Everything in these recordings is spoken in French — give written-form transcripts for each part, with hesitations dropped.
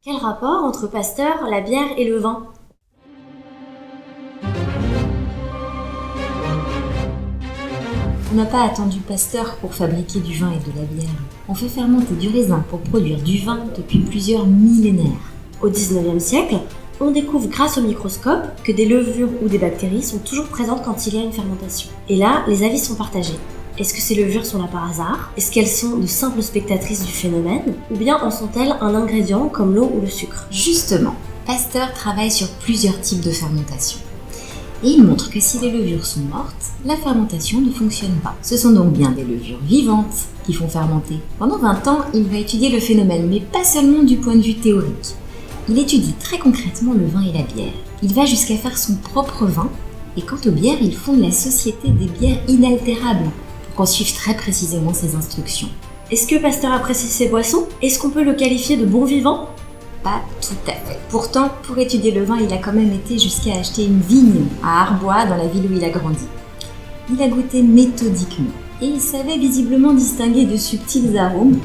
Quel rapport entre Pasteur, la bière et le vin? On n'a pas attendu Pasteur pour fabriquer du vin et de la bière. On fait fermenter du raisin pour produire du vin depuis plusieurs millénaires. Au XIXe siècle, on découvre grâce au microscope que des levures ou des bactéries sont toujours présentes quand il y a une fermentation. Et là, les avis sont partagés. Est-ce que ces levures sont là par hasard? Est-ce qu'elles sont de simples spectatrices du phénomène? Ou bien en sont-elles un ingrédient comme l'eau ou le sucre? Justement, Pasteur travaille sur plusieurs types de fermentation. Et il montre que si les levures sont mortes, la fermentation ne fonctionne pas. Ce sont donc bien des levures vivantes qui font fermenter. Pendant 20 ans, il va étudier le phénomène, mais pas seulement du point de vue théorique. Il étudie très concrètement le vin et la bière. Il va jusqu'à faire son propre vin, et quant aux bières, il fonde la Société des bières inaltérables, pour qu'on suive très précisément ses instructions. Est-ce que Pasteur apprécie ses boissons? Est-ce qu'on peut le qualifier de bon vivant? Pas tout à fait. Pourtant, pour étudier le vin, il a quand même été jusqu'à acheter une vigne à Arbois, dans la ville où il a grandi. Il a goûté méthodiquement, et il savait visiblement distinguer de subtils arômes,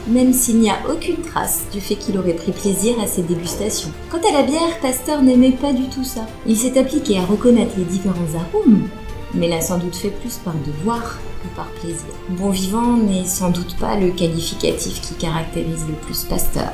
même s'il n'y a aucune trace du fait qu'il aurait pris plaisir à ses dégustations. Quant à la bière, Pasteur n'aimait pas du tout ça. Il s'est appliqué à reconnaître les différents arômes, mais l'a sans doute fait plus par devoir que par plaisir. Bon vivant n'est sans doute pas le qualificatif qui caractérise le plus Pasteur.